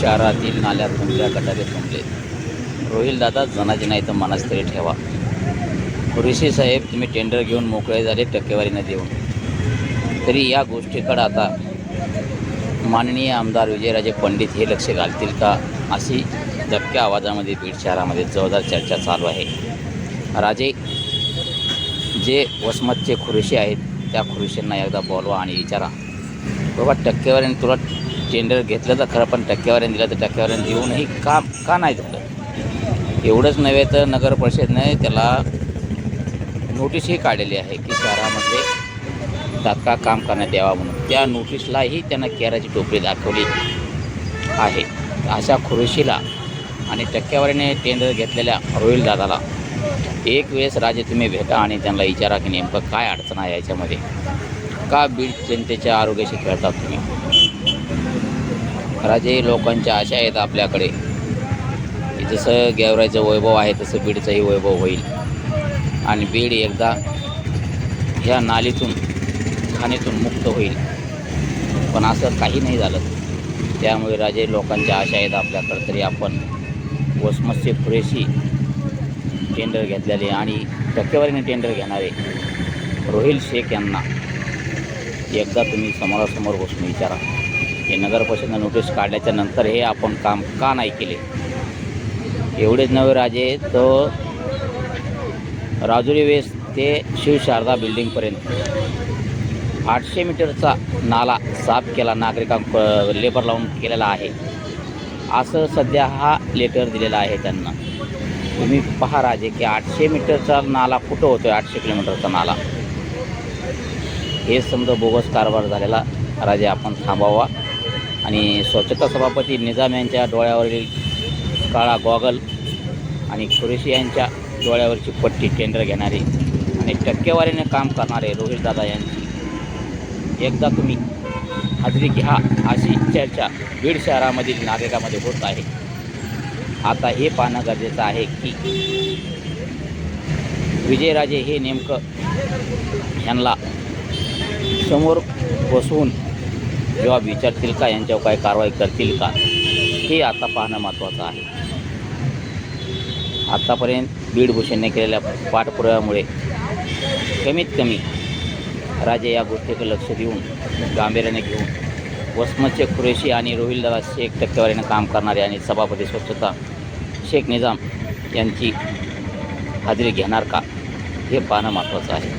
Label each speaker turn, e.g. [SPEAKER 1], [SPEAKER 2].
[SPEAKER 1] शहरातील नाल्या तुंबल्या, गटारे तुंबले. रोहिल दादा जनाजी नाही तर मनास तरी ठेवा. कुरेशी साहेब तुम्ही टेंडर घेऊन मोकळे झाले टक्केवारीनं देऊन. तरी या गोष्टीकडे आता माननीय आमदार विजयराजे पंडित हे लक्ष घालतील का, अशी दबक्या आवाजामध्ये बीड शहरामध्ये जोरदार चर्चा चालू आहे. राजे जे वसमतचे खुरेशी आहेत त्या खुरेशींना एकदा बोलवा आणि विचारा, बाबा टक्केवारीने तुला टेंडर घेतलं तर खरं, पण टक्केवारीने दिलं तर टक्केवारीने देऊनही का नाही झालं. एवढंच नव्हे तर नगर परिषदेने त्याला नोटीसही काढलेली आहे की शहरामध्ये तात्काळ काम करण्यात यावं म्हणून. त्या नोटीसलाही त्यांना केराची टोपली दाखवली आहे. अशा खुरेशीला आणि टक्केवारीने टेंडर घेतलेल्या रोहिल दादाला एक वेळेस राजे तुम्ही भेटा आणि त्यांना विचारा की नेमकं काय अडचण आहे याच्यामध्ये. का बीड जनतेच्या आरोग्याशी खेळतात तुम्ही. राजे लोकांच्या आशा आहेत आपल्याकडे, जसं गेवराईचं वैभव आहे तसं बीडचंही वैभव होईल आणि बीड एकदा ह्या नालीतून खाणीतून मुक्त होईल. पण असं काही नाही झालं. त्यामुळे राजे लोकांच्या आशा आहेत आपल्याकडे. तरी आपण वसमतचे खुरेशी टेंडर घेतलेले आणि टक्केवारीने टेंडर घेणारे रोहिल शेख यांना एकदा तुम्ही समोरासमोर बसून विचारा की नगर परिषदेनं नोटीस काढल्याच्या नंतर हे आपण काम का नाही केले. एवढेच नवे राजे तर राजुरी वेस ते शिवशारदा बिल्डिंगपर्यंत 800 मीटरचा नाला साफ केला, नागरिकांक लेबर लावून केलेला आहे असं सध्या हा लेटर दिलेला आहे त्यांना. तुम्ही पहा राजे की 800 मीटरचा नाला कुठं होतो आहे. 800 किलोमीटरचा नाला हे समजा बोगस कारभार झालेला राजे आपण थांबावा. आणि स्वच्छता सभापती निजाम यांच्या डोळ्यावरील काळा गॉगल आणि खुरेशी यांच्या डोळ्यावरची पट्टी टेंडर घेणारे आणि टक्केवारीने काम करणारे रोहिल दादा यांची एकदा तुम्ही हाजरी घ्या, अशी चर्चा बीड शहरामधील नागरिकांमध्ये होत आहे. आता हे पाहणं गरजेचं आहे की विजयराजे हे नेमकं ह्यांना समोर बसवून जेव्हा विचारतील का, यांच्यावर काय कारवाई करतील का, हे आता पाहणं महत्त्वाचं आहे. आत्तापर्यंत बीड भूषणने केलेल्या पाठपुराव्यामुळे कमीत कमी राजे या गोष्टीकडे लक्ष देऊन गांभीर्याने घेऊन वसमतचे खुरेशी आणि रोहिल दादा शेख टक्केवारीने काम करणारे आणि सभापती स्वच्छता शेख निजाम यांची हाजरी घेणार का, हे पाहणं महत्त्वाचं आहे.